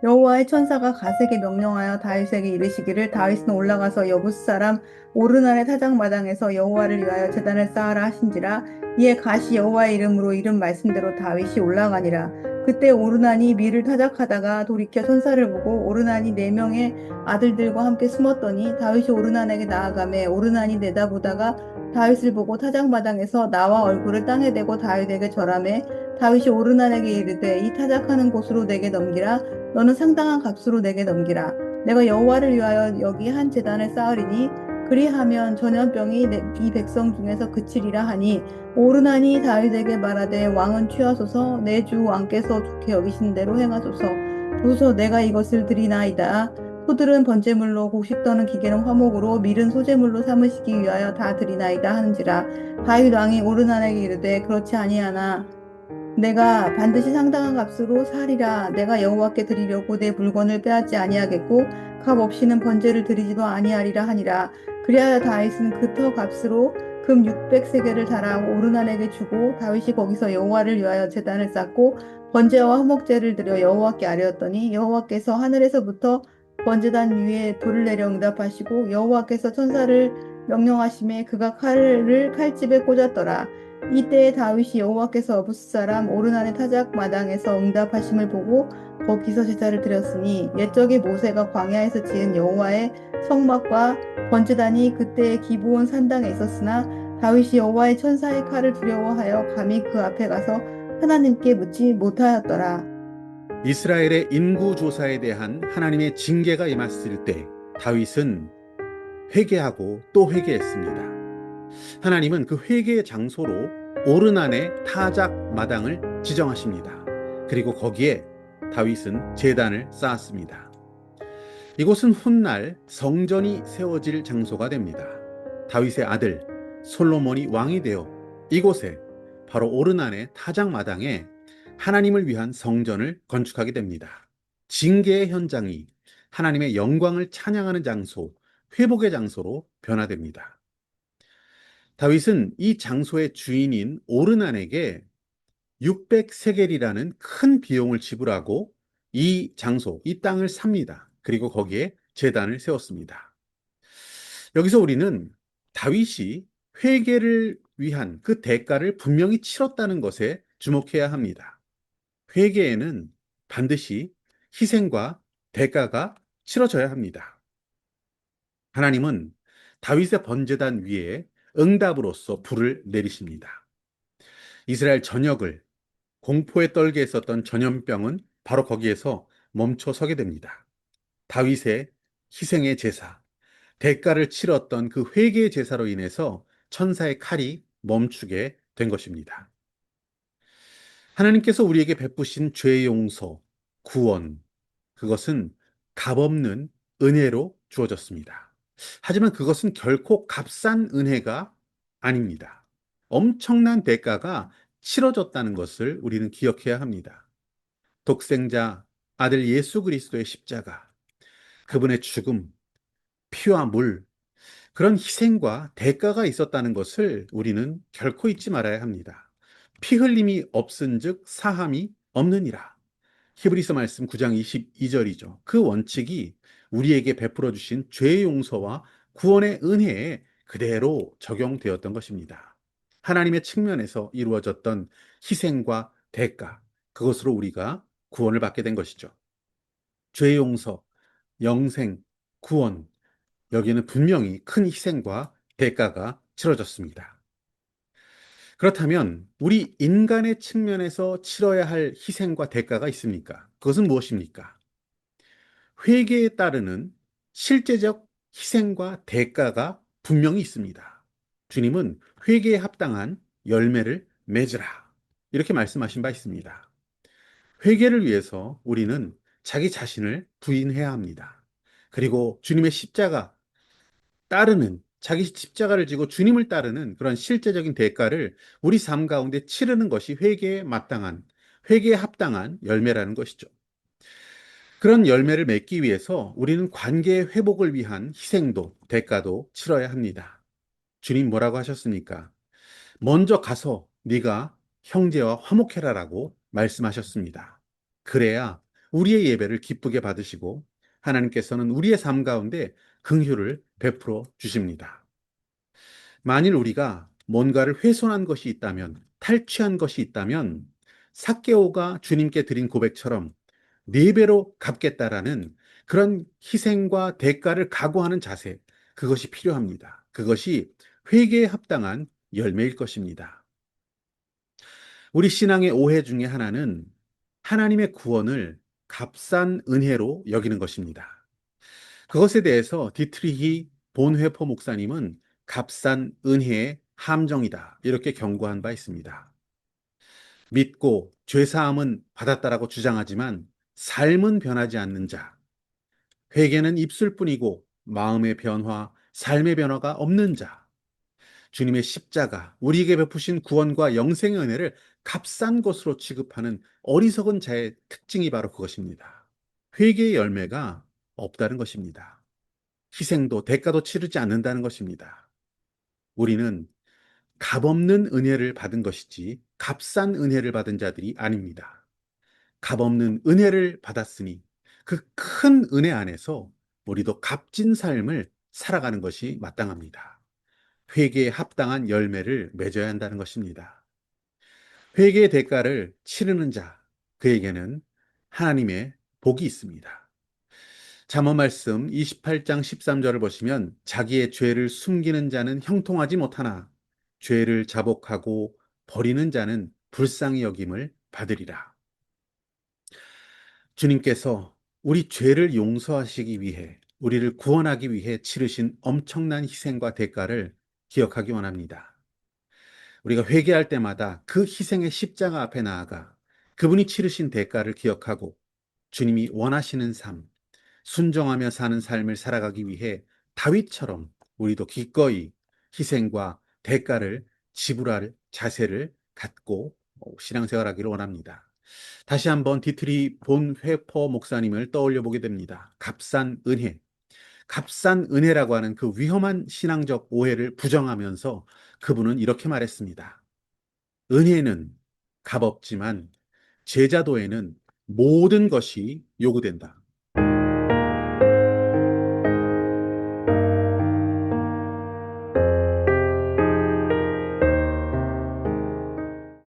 여호와의 천사가 갓에게 명령하여 다윗에게 이르시기를 다윗은 올라가서 여부스 사람 오르난의 타작마당에서 여호와를 위하여 제단을 쌓으라 하신지라. 이에 갓이 여호와의 이름으로 이른 말씀대로 다윗이 올라가니라. 그때 오르난이 밀을 타작하다가 돌이켜 천사를 보고 오르난이 네 명의 아들들과 함께 숨었더니 다윗이 오르난에게 나아가매 오르난이 내다보다가 다윗을 보고 타작마당에서 나와 얼굴을 땅에 대고 다윗에게 절하매 다윗이 오르난에게 이르되 이 타작하는 곳으로 내게 넘기라. 너는 상당한 값으로 내게 넘기라. 내가 여호와를 위하여 여기 한 제단을 쌓으리니 그리하면 전염병이 이 백성 중에서 그치리라 하니 오르나니 다윗에게 말하되 왕은 취하소서 내 주 왕께서 좋게 여기신 대로 행하소서. 보소서 내가 이것을 드리나이다. 소들은 번제물로 곡식 떠는 기계는 화목으로 밀은 소제물로 삼으시기 위하여 다 드리나이다 하는지라. 다윗 왕이 오르난에게 이르되 그렇지 아니하나 내가 반드시 상당한 값으로 사리라. 내가 여호와께 드리려고 내 물건을 빼앗지 아니하겠고 값 없이는 번제를 드리지도 아니하리라 하니라. 그리하여 다윗은 그 터 값으로 금 600세겔을 달아 오르난에게 주고 다윗이 거기서 여호와를 위하여 제단을 쌓고 번제와 화목제를 드려 여호와께 아뢰었더니 여호와께서 하늘에서부터 번제단 위에 불을 내려 응답하시고 여호와께서 천사를 명령하심에 그가 칼을 칼집에 꽂았더라. 이때 다윗이 여호와께서 어부스 사람 오르난의 타작 마당에서 응답하심을 보고 거기서 제사를 드렸으니 옛적에 모세가 광야에서 지은 여호와의 성막과 번제단이 그때 기브온 산당에 있었으나 다윗이 여호와의 천사의 칼을 두려워하여 감히 그 앞에 가서 하나님께 묻지 못하였더라. 이스라엘의 인구 조사에 대한 하나님의 징계가 임했을 때 다윗은 회개하고 또 회개했습니다. 하나님은 그 회개의 장소로 오르난의 타작 마당을 지정하십니다. 그리고 거기에 다윗은 제단을 쌓았습니다. 이곳은 훗날 성전이 세워질 장소가 됩니다. 다윗의 아들 솔로몬이 왕이 되어 이곳에 바로 오르난의 타작 마당에 하나님을 위한 성전을 건축하게 됩니다. 징계의 현장이 하나님의 영광을 찬양하는 장소, 회복의 장소로 변화됩니다. 다윗은 이 장소의 주인인 오르난에게 600세겔이라는 큰 비용을 지불하고 이 장소, 이 땅을 삽니다. 그리고 거기에 제단을 세웠습니다. 여기서 우리는 다윗이 회개를 위한 그 대가를 분명히 치렀다는 것에 주목해야 합니다. 회개에는 반드시 희생과 대가가 치러져야 합니다. 하나님은 다윗의 번제단 위에 응답으로서 불을 내리십니다. 이스라엘 전역을 공포에 떨게 했었던 전염병은 바로 거기에서 멈춰 서게 됩니다. 다윗의 희생의 제사, 대가를 치렀던 그 회개의 제사로 인해서 천사의 칼이 멈추게 된 것입니다. 하나님께서 우리에게 베푸신 죄의 용서, 구원, 그것은 값없는 은혜로 주어졌습니다. 하지만 그것은 결코 값싼 은혜가 아닙니다. 엄청난 대가가 치러졌다는 것을 우리는 기억해야 합니다. 독생자 아들 예수 그리스도의 십자가, 그분의 죽음, 피와 물, 그런 희생과 대가가 있었다는 것을 우리는 결코 잊지 말아야 합니다. 피 흘림이 없은즉 사함이 없느니라. 히브리서 말씀 9장 22절이죠. 그 원칙이 우리에게 베풀어 주신 죄의 용서와 구원의 은혜에 그대로 적용되었던 것입니다. 하나님의 측면에서 이루어졌던 희생과 대가, 그것으로 우리가 구원을 받게 된 것이죠. 죄의 용서, 영생, 구원, 여기는 분명히 큰 희생과 대가가 치러졌습니다. 그렇다면 우리 인간의 측면에서 치러야 할 희생과 대가가 있습니까? 그것은 무엇입니까? 회개에 따르는 실제적 희생과 대가가 분명히 있습니다. 주님은 회개에 합당한 열매를 맺으라. 이렇게 말씀하신 바 있습니다. 회개를 위해서 우리는 자기 자신을 부인해야 합니다. 그리고 주님의 십자가, 따르는, 자기 십자가를 지고 주님을 따르는 그런 실제적인 대가를 우리 삶 가운데 치르는 것이 회개에 마땅한, 회개에 합당한 열매라는 것이죠. 그런 열매를 맺기 위해서 우리는 관계의 회복을 위한 희생도, 대가도 치러야 합니다. 주님 뭐라고 하셨습니까? 먼저 가서 네가 형제와 화목해라라고 말씀하셨습니다. 그래야 우리의 예배를 기쁘게 받으시고 하나님께서는 우리의 삶 가운데 긍휼을 베풀어 주십니다. 만일 우리가 뭔가를 훼손한 것이 있다면, 탈취한 것이 있다면 삭개오가 주님께 드린 고백처럼 네 배로 갚겠다라는 그런 희생과 대가를 각오하는 자세, 그것이 필요합니다. 그것이 회개에 합당한 열매일 것입니다. 우리 신앙의 오해 중에 하나는 하나님의 구원을 값싼 은혜로 여기는 것입니다. 그것에 대해서 디트리히 본회포 목사님은 값싼 은혜의 함정이다, 이렇게 경고한 바 있습니다. 믿고 죄사함은 받았다라고 주장하지만 삶은 변하지 않는 자, 회개는 입술뿐이고 마음의 변화, 삶의 변화가 없는 자, 주님의 십자가, 우리에게 베푸신 구원과 영생의 은혜를 값싼 것으로 취급하는 어리석은 자의 특징이 바로 그것입니다. 회개의 열매가 없다는 것입니다. 희생도 대가도 치르지 않는다는 것입니다. 우리는 값없는 은혜를 받은 것이지 값싼 은혜를 받은 자들이 아닙니다. 값없는 은혜를 받았으니 그 큰 은혜 안에서 우리도 값진 삶을 살아가는 것이 마땅합니다. 회개에 합당한 열매를 맺어야 한다는 것입니다. 회개의 대가를 치르는 자, 그에게는 하나님의 복이 있습니다. 잠언 말씀 28장 13절을 보시면 자기의 죄를 숨기는 자는 형통하지 못하나 죄를 자복하고 버리는 자는 불쌍히 여김을 받으리라. 주님께서 우리 죄를 용서하시기 위해, 우리를 구원하기 위해 치르신 엄청난 희생과 대가를 기억하기 원합니다. 우리가 회개할 때마다 그 희생의 십자가 앞에 나아가 그분이 치르신 대가를 기억하고 주님이 원하시는 삶, 순종하며 사는 삶을 살아가기 위해 다윗처럼 우리도 기꺼이 희생과 대가를 지불할 자세를 갖고 신앙생활하기를 원합니다. 다시 한번 디트리 본 회퍼 목사님을 떠올려 보게 됩니다. 값싼 은혜, 값싼 은혜라고 하는 그 위험한 신앙적 오해를 부정하면서 그분은 이렇게 말했습니다. 은혜는 값없지만 제자도에는 모든 것이 요구된다.